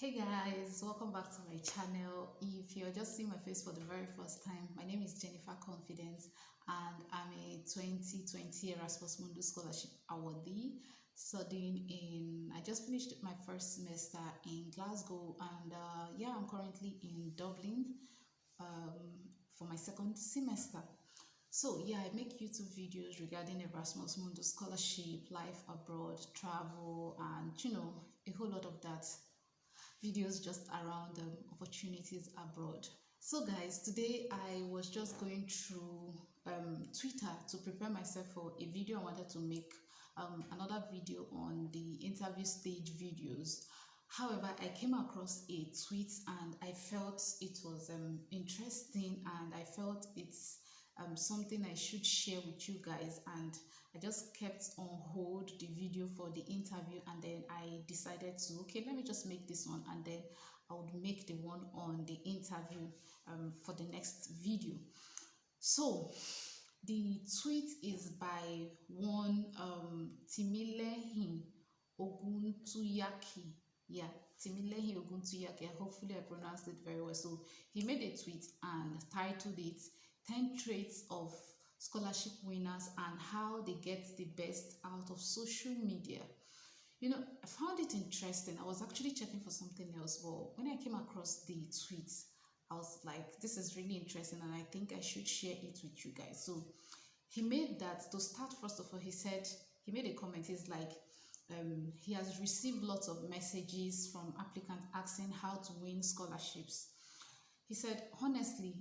Hey guys, welcome back to my channel. If you're just seeing my face for the very first time, my name is Jennifer Confidence and I'm a 2020 Erasmus Mundus Scholarship awardee studying I just finished my first semester in Glasgow and yeah, I'm currently in Dublin for my second semester. So yeah, I make YouTube videos regarding Erasmus Mundus scholarship, life abroad, travel, and a whole lot of that videos just around opportunities abroad. So guys, today I was just going through Twitter to prepare myself for a video I wanted to make, another video on the interview stage videos. However, I came across a tweet and I felt it was interesting, and I felt it's something I should share with you guys, and I just kept on hold the video for the interview, and then I decided to, okay, let me just make this one, and then I would make the one on the interview for the next video. So the tweet is by one Timilehin Oguntuyaki. Yeah, Timilehin Oguntuyaki. Hopefully I pronounced it very well. So he made a tweet and titled it 10 Traits of Scholarship Winners and How They Get the Best Out of Social Media. I found it interesting. I was actually checking for something else, but when I came across the tweet, I was like, this is really interesting and I think I should share it with you guys. So he made that, to start, first of all, he made a comment. He's like, he has received lots of messages from applicants asking how to win scholarships. He said, honestly,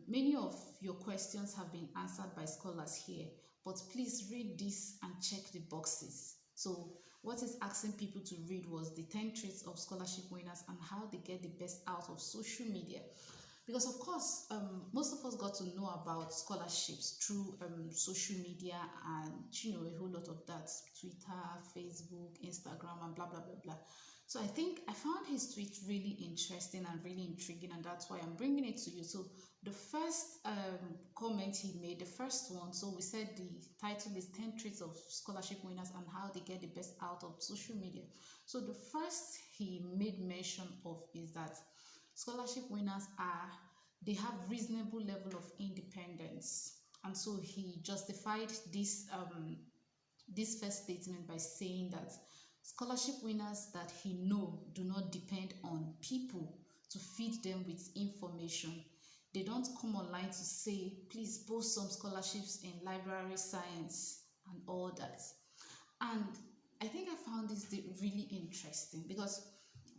many of your questions have been answered by scholars here, but please read this and check the boxes. So what he's asking people to read was the 10 traits of scholarship winners and how they get the best out of social media. Because of course, most of us got to know about scholarships through social media and a whole lot of that, Twitter, Facebook, Instagram, and blah blah blah blah. So I found his tweet really interesting and really intriguing, and that's why I'm bringing it to you. So the first comment he made, the first one, so we said the title is 10 traits of scholarship winners and how they get the best out of social media. So the first he made mention of is that scholarship winners they have reasonable level of independence, and so he justified this first statement by saying that scholarship winners that he know do not depend on people to feed them with information. They don't come online to say, please post some scholarships in library science and all that. And I think I found this really interesting because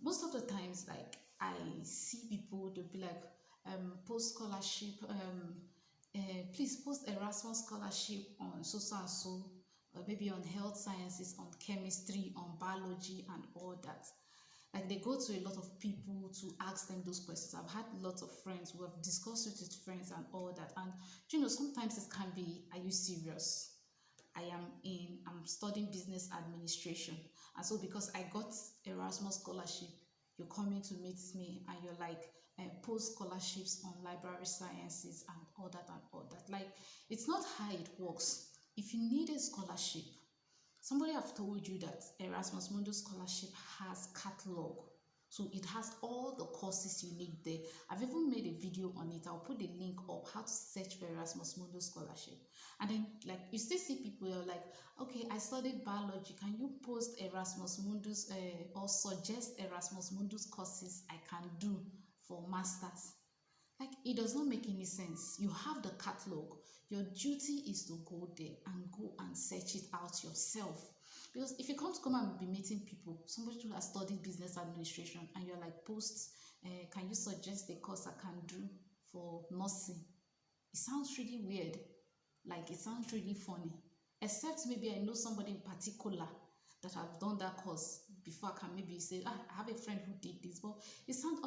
most of the times, like, I see people, they'll be like, post scholarship, please post Erasmus scholarship on so and so, maybe on health sciences, on chemistry, on biology, and all that. Like, they go to a lot of people to ask them those questions. I've had lots of friends who have discussed it with friends and all that. And sometimes it can be, are you serious? I'm studying business administration, and so because I got Erasmus scholarship, you're coming to meet me and you're like, post scholarships on library sciences and all that and all that. Like, it's not how it works. If you need a scholarship, somebody have told you that Erasmus Mundus scholarship has catalog. So it has all the courses you need there. I've even made a video on it. I'll put the link up, how to search for Erasmus Mundus scholarship. And then, like, you still see people who are like, okay, I studied biology. Can you post Erasmus Mundus or suggest Erasmus Mundus courses I can do for masters? Like, it does not make any sense. You have the catalog. Your duty is to go there and go and search it out yourself. Because if you come and be meeting people, somebody who has studied business administration, and you're like, can you suggest a course I can do for nursing? It sounds really weird. Like, it sounds really funny. Except maybe I know somebody in particular that have done that course before. I can maybe say, I have a friend who did this. But it sounds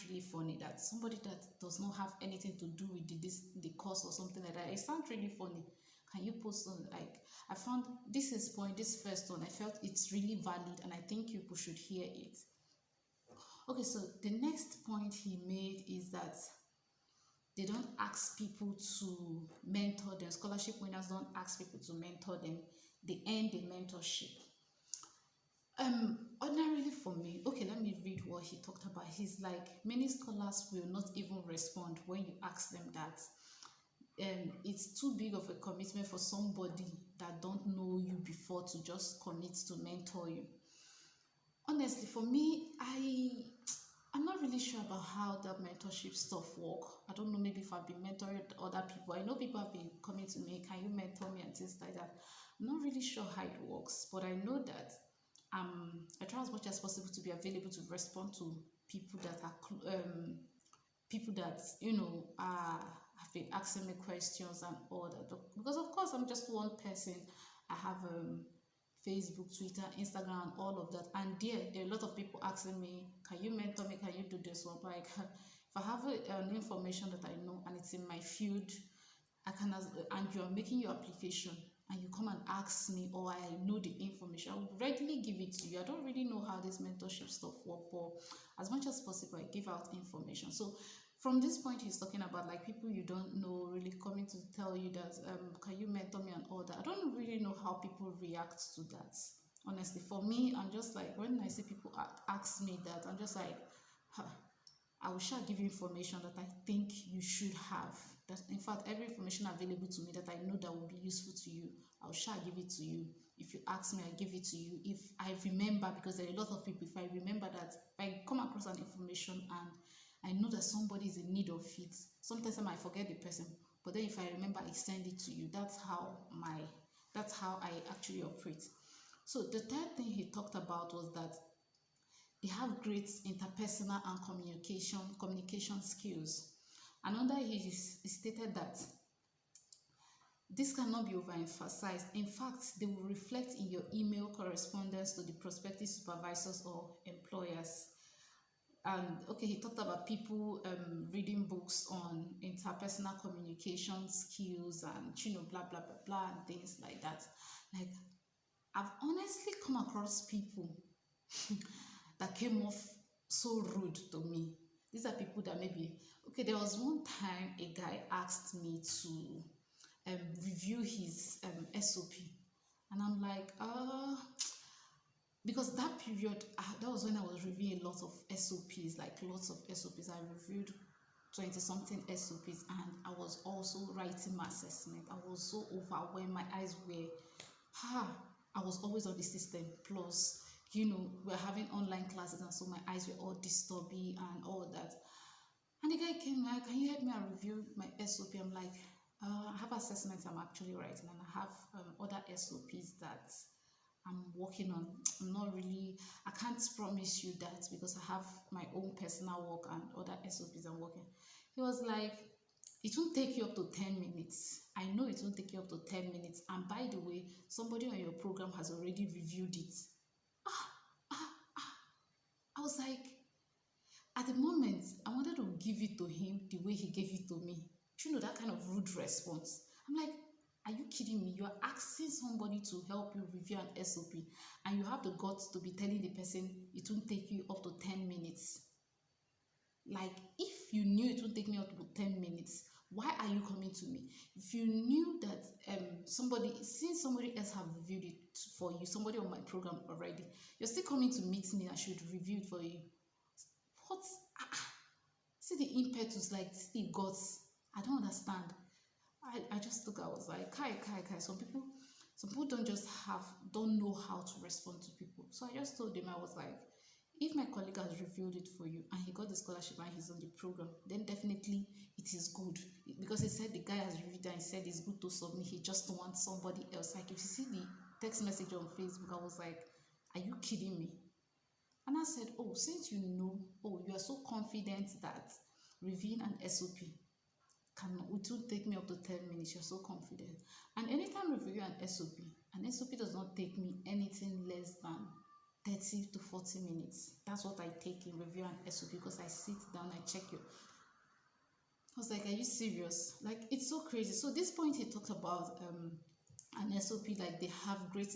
really funny that somebody that does not have anything to do with the course or something like that. It sounds really funny. Can you post on, like, I found this first one, I felt it's really valid and I think people should hear it. Okay, so the next point he made is that they don't ask people to mentor them. Scholarship winners don't ask people to mentor them. They end the mentorship. Ordinarily for me, okay, let me read what what he talked about. He's like, many scholars will not even respond when you ask them that. It's too big of a commitment for somebody that don't know you before to just commit to mentor you. Honestly, for me, I'm not really sure about how that mentorship stuff work. I don't know, maybe if I've been mentoring other people. I know people have been coming to me, can you mentor me and things like that. I'm not really sure how it works, but I know that I try as much as possible to be available to respond to people that are people that have been asking me questions and all that. Because of course I'm just one person. I have Facebook, Twitter, Instagram, and all of that. And there are a lot of people asking me, can you mentor me? Can you do this one? Like, if I have an information that I know and it's in my field, I can, and you are making your application and you come and ask me, or I know the information, I would readily give it to you. I don't really know how this mentorship stuff works, but as much as possible, I give out information. So from this point, he's talking about like people you don't know really coming to tell you that can you mentor me and all that. I don't really know how people react to that. Honestly, for me, I'm just like, when I see people ask me that, I'm just like, huh, I will share give you information that I think you should have. That in fact, every information available to me that I know that will be useful to you, I'll share give it to you. If you ask me, I give it to you. If I remember, because there are a lot of people, if I remember that, if I come across an information and I know that somebody is in need of it, sometimes I might forget the person, but then if I remember, I send it to you. That's how I actually operate. So the third thing he talked about was that they have great interpersonal and communication skills. Another, he stated that this cannot be overemphasized. In fact, they will reflect in your email correspondence to the prospective supervisors or employers. And okay, he talked about people reading books on interpersonal communication skills and blah blah blah blah and things like that. Like, I've honestly come across people that came off so rude to me. These are people that maybe, okay, there was one time a guy asked me to review his SOP, and I'm like, because that period, that was when I was reviewing a lot of SOPs, like lots of SOPs. I reviewed 20 something SOPs, and I was also writing my assessment. I was so overwhelmed. My eyes were, I was always on the system. Plus, we're having online classes, and so my eyes were all disturbing and all that. And the guy came like, can you help me and review my SOP? I'm like, I have assessments I'm actually writing, and I have other SOPs that I'm working on. I can't promise you that because I have my own personal work and other SOPs I'm working. He was like, it won't take you up to 10 minutes. I know it won't take you up to 10 minutes. And by the way, somebody on your program has already reviewed it. I was like, at the moment, I wanted to give it to him the way he gave it to me. That kind of rude response. I'm like, are you kidding me? You are asking somebody to help you review an SOP, and you have the guts to be telling the person it won't take you up to 10 minutes. Like, if you knew it won't take me up to 10 minutes, why are you coming to me? If you knew that since somebody else have reviewed it for you, somebody on my program already, you're still coming to meet me, I should review it for you. What? See the impetus, like, see the guts. I don't understand. I just I was like, kai. Some people don't know how to respond to people. So I just told him, I was like, if my colleague has reviewed it for you and he got the scholarship and he's on the program, then definitely it is good. Because he said the guy has reviewed and he said it's good to submit. He just wants somebody else. Like, if you see the text message on Facebook, I was like, are you kidding me? And I said, since you are so confident that reviewing an SOP it will take me up to 10 minutes, you're so confident. And anytime reviewing an SOP does not take me anything less than 30 to 40 minutes. That's what I take in review an SOP, because I sit down, I check you. I was like, are you serious? Like, it's so crazy. So this point he talked about an SOP, like they have great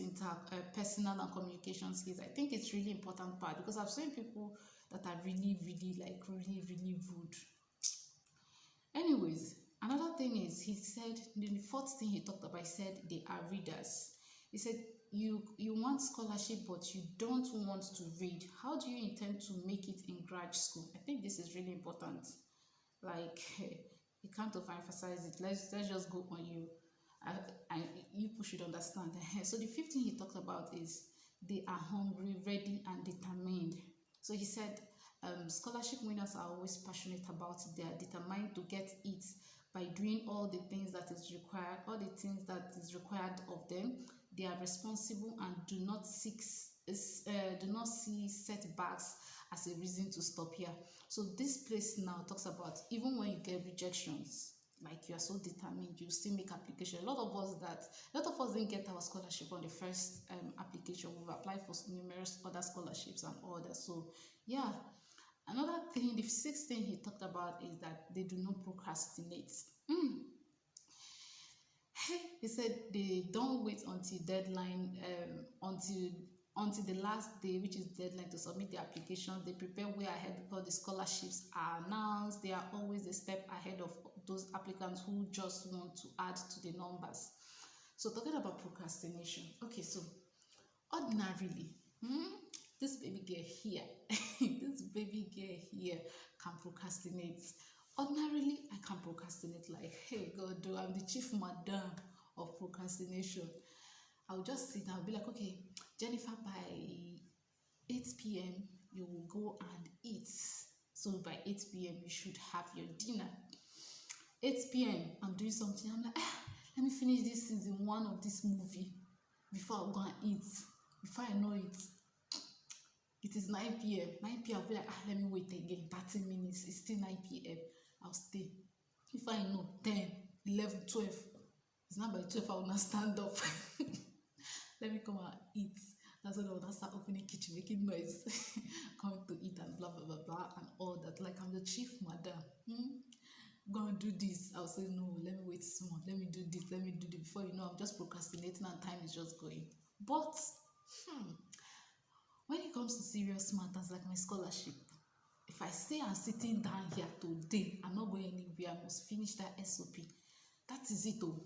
personal and communication skills. I think it's really important part, because I've seen people that are really rude. Anyways, another thing is, he said, the fourth thing he talked about, he said they are readers. He said you want scholarship but you don't want to read. How do you intend to make it in grad school? I think this is really important. Like you can't overemphasize it. Let's just go on you. I, I you people should understand. So the fifth thing he talked about is they are hungry, ready, and determined. So he said scholarship winners are always passionate about it. They are determined to get it by doing all the things that is required, all the things that is required of them. They are responsible and do not see setbacks as a reason to stop here. So this place now talks about even when you get rejections, like you are so determined, you still make application. A lot of us didn't get our scholarship on the first application. We've applied for numerous other scholarships and all that. So yeah, another thing, the sixth thing he talked about is that they do not procrastinate. He said they don't wait until deadline, until the last day, which is deadline to submit the applications. They prepare way ahead because the scholarships are announced. They are always a step ahead of those applicants who just want to add to the numbers. So talking about procrastination, okay, so ordinarily, this baby girl here, this baby girl here can procrastinate. Ordinarily, I can procrastinate like, hey God, I'm the chief madam of procrastination. I'll just sit down, I'll be like, okay, Jennifer, by 8 p.m. you will go and eat. So by 8 p.m. you should have your dinner. 8 p.m. I'm doing something. I'm like, let me finish this season 1 of this movie before I go and eat. Before I know it, it is 9 p.m. 9 p.m. I'll be like, let me wait again. 30 minutes. It's still 9 p.m. I'll stay. If I know 10, 11, 12, it's not by 12 I will not stand up. Let me come and eat. That's when I will not start opening kitchen, making noise, coming to eat and blah blah blah blah and all that. Like I'm the chief madam. Go and do this. I'll say no, let me wait small. Let me do this. Let me do this. Before you know, I'm just procrastinating and time is just going. But when it comes to serious matters like my scholarship, if I say I'm sitting down here today, I'm not going anywhere. I must finish that SOP. That is it, oh.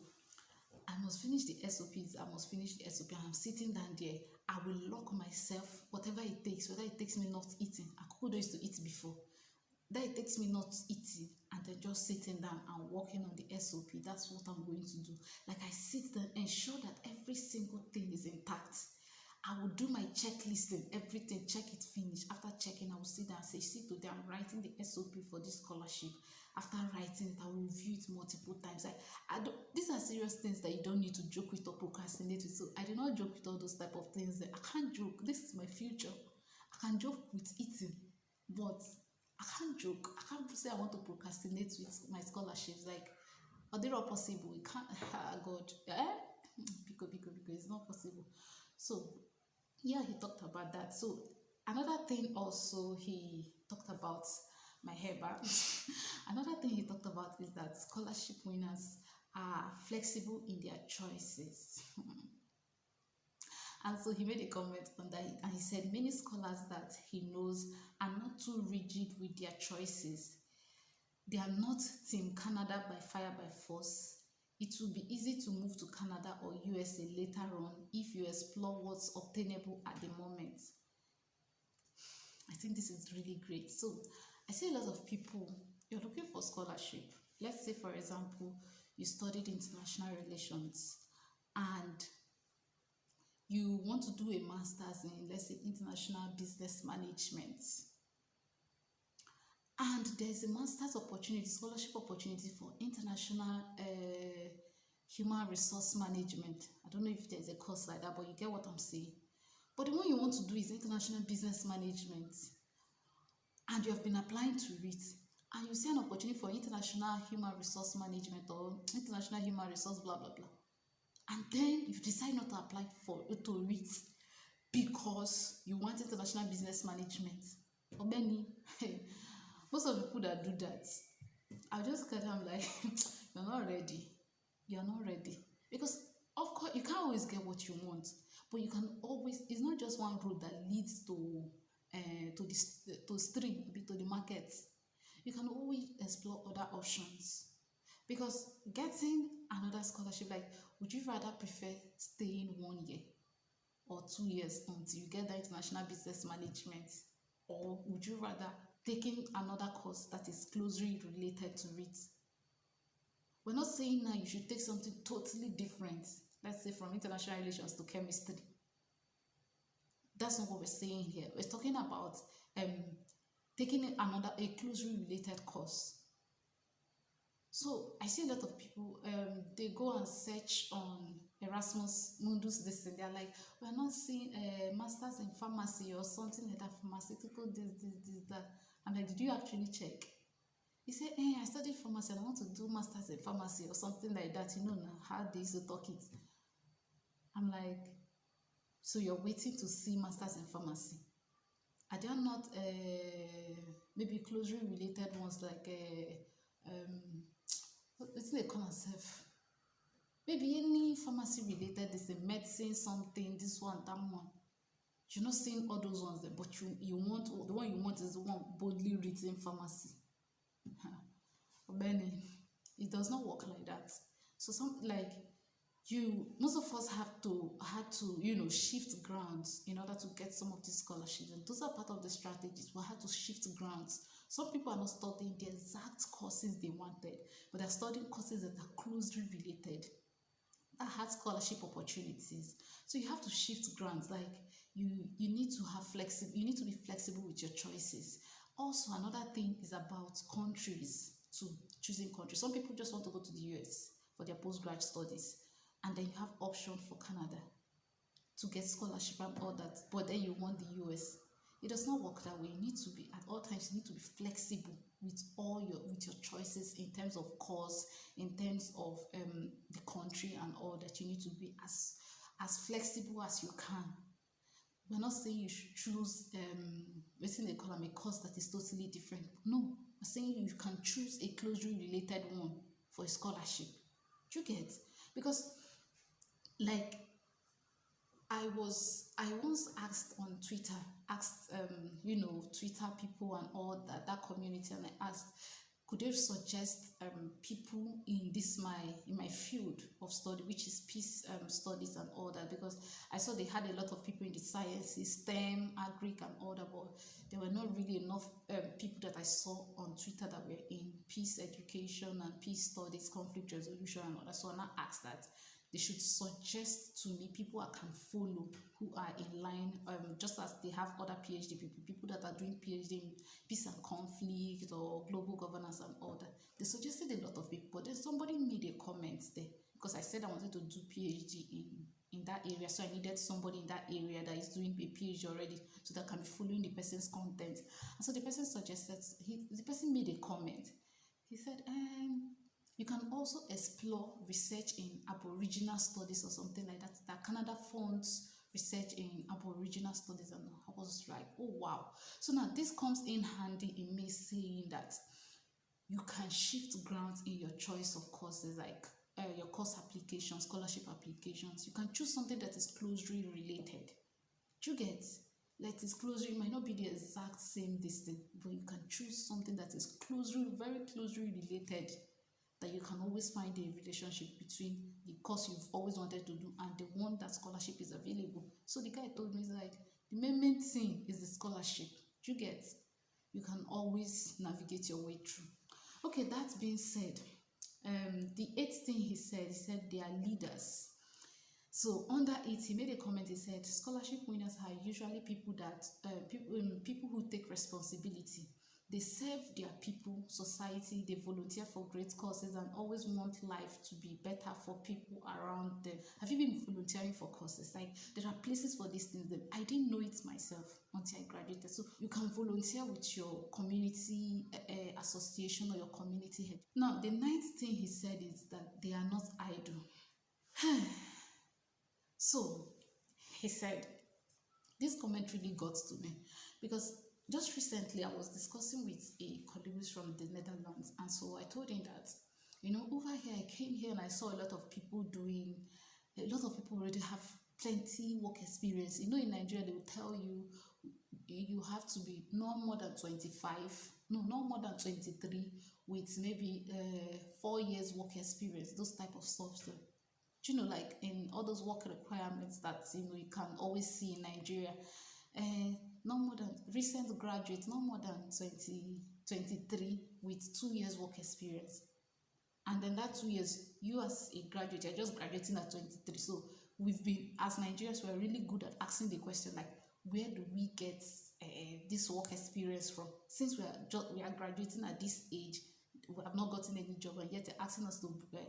I must finish the SOPs. I must finish the SOP. I'm sitting down there. I will lock myself, whatever it takes, whether it takes me not eating. I could used to eat before. That it takes me not eating and then just sitting down and working on the SOP. That's what I'm going to do. Like I sit down and ensure that every single thing is intact. I will do my checklist and everything, check it, finish. After checking, I will sit down and say, see, today I'm writing the SOP for this scholarship. After writing it, I will review it multiple times. These are serious things that you don't need to joke with or procrastinate with. So I do not joke with all those type of things. I can't joke. This is my future. I can joke with eating, but I can't joke. I can't say I want to procrastinate with my scholarships. Like, are they not possible? We can't. God, because it's not possible. So yeah, he talked about that. So another thing also he talked about my hair back. Another thing he talked about is that scholarship winners are flexible in their choices. And so he made a comment on that, and he said many scholars that he knows are not too rigid with their choices. They are not Team Canada by fire by force. It will be easy to move to Canada or USA later on if you explore what's obtainable at the moment. I think this is really great. So I see a lot of people, you're looking for scholarship. Let's say, for example, you studied international relations and you want to do a master's in, let's say, international business management. And there's a master's opportunity, scholarship opportunity for international human resource management. I don't know if there's a course like that, but you get what I'm saying. But the one you want to do is international business management. And you have been applying to it. And you see an opportunity for international human resource management or international human resource blah, blah, blah. And then you decide not to apply to it because you want international business management. Or many, most of the people that do that, I'll just cut them like, you're not ready. You're not ready. Because, of course, you can't always get what you want. But you can always, it's not just one road that leads to stream, to the market. You can always explore other options. Because getting another scholarship, like, would you rather prefer staying 1 year or 2 years until you get that international business management? Or would you rather taking another course that is closely related to it? We're not saying now you should take something totally different, let's say from international relations to chemistry. That's not what we're saying here. We're talking about um, taking a closely related course. So I see a lot of people, they go and search on Erasmus Mundus this thing. They're like, we're not seeing a master's in pharmacy or something like that, pharmaceutical, this, that. I'm like, did you actually check? He said, I studied pharmacy and I want to do master's in pharmacy or something like that. You know now how they used to talk it. I'm like, so you're waiting to see masters in pharmacy? Are there not maybe closely related ones like what's they call themselves? Maybe any pharmacy related, is a medicine, something, this one, that one. You're not seeing all those ones there, but you want the one you want is the one boldly written pharmacy. Benny, it does not work like that. So most of us had to shift grounds in order to get some of these scholarships, and those are part of the strategies. We had to shift grounds. Some people are not studying the exact courses they wanted, but they're studying courses that are closely related, that had scholarship opportunities. So you have to shift grounds. Like you need to have you need to be flexible with your choices. Also, another thing is about countries, to choosing countries. Some people just want to go to the US for their postgrad studies, and then you have option for Canada to get scholarship and all that, but then you want the US. It does not work that way. You need to be, at all times, you need to be flexible with your choices in terms of course, in terms of the country and all that. You need to be as flexible as you can. We're not saying you should choose they call them a course that is totally different. No, we're saying you can choose a closely related one for a scholarship. Do you get? Because like I once asked on Twitter, Twitter people and all that community, and I asked, could they suggest people in my field of study, which is peace studies and all that, because I saw they had a lot of people in the sciences, STEM, agric and all that, but there were not really enough people that I saw on Twitter that were in peace education and peace studies, conflict resolution and all that. So I now asked that they should suggest to me people I can follow who are in line, just as they have other PhD people that are doing PhD in peace and conflict or global governance and all that. They suggested a lot of people, but then somebody made a comment there, because I said I wanted to do PhD in that area, so I needed somebody in that area that is doing a PhD already, so that I can be following the person's content. And so the person suggested, the person made a comment. He said, you can also explore research in Aboriginal studies or something like that. That Canada funds research in Aboriginal studies, and I was like, oh wow. So now this comes in handy in me saying that you can shift grounds in your choice of courses, like your course applications, scholarship applications. You can choose something that is closely related. Do you get? Like it's closely, it might not be the exact same distance, but you can choose something that is very closely related, that you can always find a relationship between the course you've always wanted to do and the one that scholarship is available. So the guy told me, he's like, the main thing is the scholarship. Do you get? You can always navigate your way through. Okay, that being said, the eighth thing he said they are leaders. So under it, he made a comment. He said scholarship winners are usually people who take responsibility. They serve their people, society, they volunteer for great causes and always want life to be better for people around them. Have you been volunteering for causes? Like, there are places for these things. I didn't know it myself until I graduated. So you can volunteer with your community association or your community head. Now, the ninth thing he said is that they are not idle. So, he said, this comment really got to me, because just recently, I was discussing with a colleague from the Netherlands, and so I told him that, over here, I came here and I saw a lot of people already have plenty work experience. In Nigeria, they will tell you, you have to be not more than 23, with maybe 4 years work experience, those type of stuff. So, like in all those work requirements that you can always see in Nigeria. No more than recent graduates, no more than 23 with 2 years work experience. And then that 2 years, you as a graduate, you're just graduating at 23. So we've been, as Nigerians, we're really good at asking the question like, where do we get this work experience from? Since we are graduating at this age, we have not gotten any job, and yet they're asking us to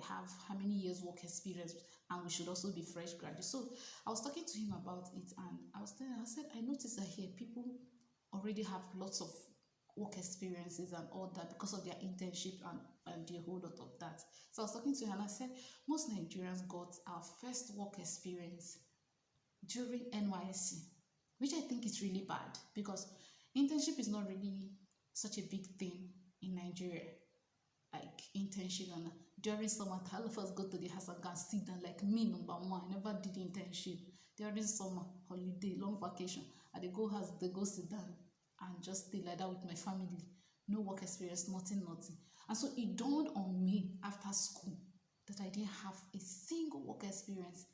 have how many years work experience, and we should also be fresh graduates. So I was talking to him about it, and I said, I noticed that here people already have lots of work experiences and all that because of their internship and a whole lot of that. So I was talking to her and I said, most Nigerians got our first work experience during NYSC, which I think is really bad because internship is not really such a big thing in Nigeria. Like internship, and during summer, all of us go to the house and can sit down. Like me, number one, I never did internship. During summer, holiday, long vacation, I dey go house, they go sit down and just stay like that with my family. No work experience, nothing. And so it dawned on me after school that I didn't have a single work experience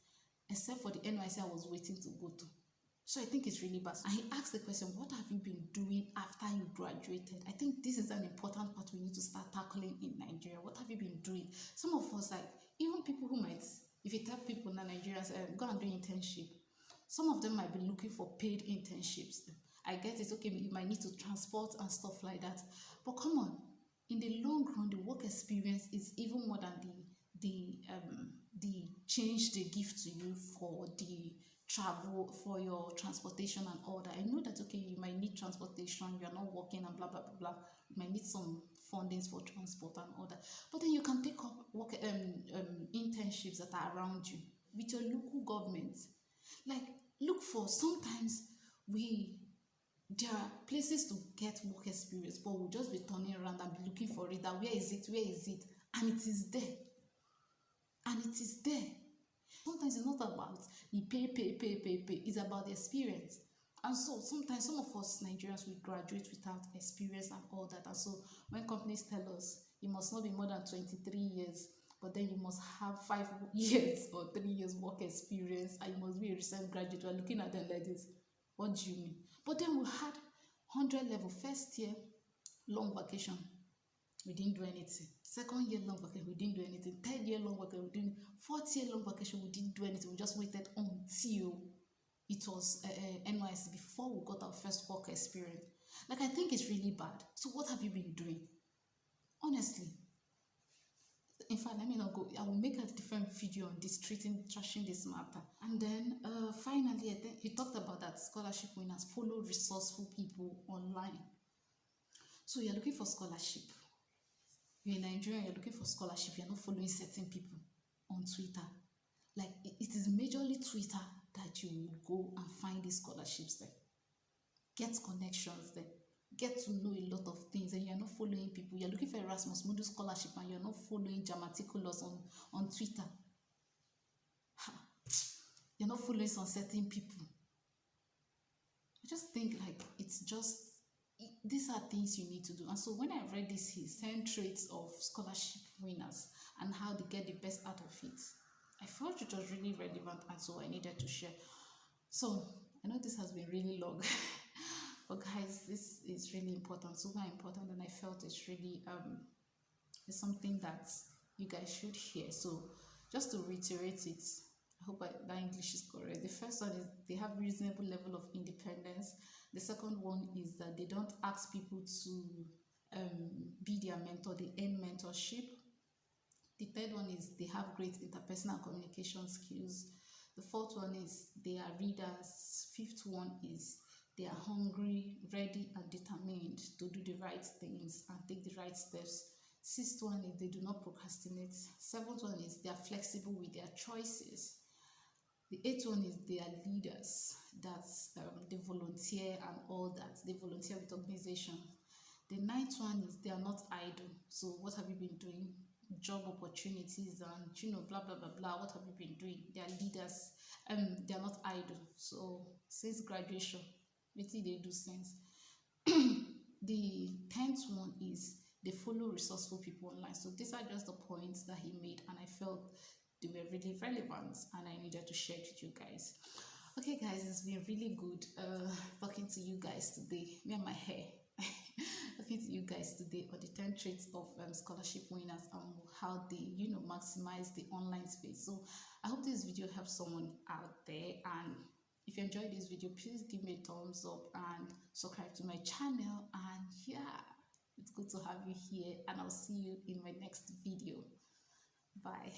except for the NYC I was waiting to go to. So I think it's really bad. And he asked the question, what have you been doing after you graduated? I think this is an important part we need to start tackling in Nigeria. What have you been doing? Some of us, like, even people who might, if you tell people in Nigerians, go and do internship, some of them might be looking for paid internships. I get it, okay, you might need to transport and stuff like that. But come on, in the long run, the work experience is even more than the change they give to you for the travel, for your transportation and all that. I know that, okay, you might need transportation, you're not working and blah blah blah blah, you might need some fundings for transport and all that, but then you can take up work internships that are around you with your local government. Like, look for, sometimes there are places to get work experience, but we'll just be turning around and be looking for it, that where is it, and it is there. Sometimes it's not about the pay. It's about the experience. And so sometimes some of us Nigerians, we graduate without experience and all that. And so when companies tell us you must not be more than 23 years, but then you must have 5 years or 3 years work experience, and you must be a recent graduate, we're looking at them like this. What do you mean? But then we had 100 level, first year, long vacation. We didn't do anything. Second year long vacation, we didn't do anything. Third year long vacation, we didn't. Fourth year long vacation, we didn't do anything. We just waited until it was NYC before we got our first work experience. Like, I think it's really bad. So what have you been doing? Honestly. In fact, let me not go. I will make a different video on this, trashing this matter. And then finally, I think he talked about that scholarship winners follow resourceful people online. So you're looking for scholarship. You're in Nigeria, you're looking for scholarship, you're not following certain people on Twitter. Like, it is majorly Twitter that you will go and find these scholarships there. Get connections there. Get to know a lot of things, and you're not following people. You're looking for Erasmus Mundus scholarship and you're not following Jamaticulous on Twitter. You're not following some certain people. I just think like these are things you need to do. And so when I read this, his 10 traits of scholarship winners and how they get the best out of it, I felt it was really relevant, and so I needed to share. So I know this has been really long, but guys, this is really important, super important, and I felt it's really it's something that you guys should hear. So just to reiterate it, I hope that English is correct. The first one is they have reasonable level of independence. The second one is that they don't ask people to be their mentor. They earn mentorship. The third one is they have great interpersonal communication skills. The fourth one is they are readers. Fifth one is they are hungry, ready, and determined to do the right things and take the right steps. Sixth one is they do not procrastinate. Seventh one is they are flexible with their choices. The eighth one is they are leaders. That's they volunteer and all that. They volunteer with organization. The ninth one is they are not idle. So what have you been doing? Job opportunities and blah blah blah blah. What have you been doing? They are leaders. They are not idle. So since graduation, what did they do since? The 10th one is they follow resourceful people online. So these are just the points that he made, and I felt they were really relevant and I needed to share it with you guys. Okay, guys, it's been really good talking to you guys today. Me and my hair. Talking to you guys today on the 10 traits of scholarship winners and how they, maximize the online space. So I hope this video helps someone out there. And if you enjoyed this video, please give me a thumbs up and subscribe to my channel. And yeah, it's good to have you here. And I'll see you in my next video. Bye.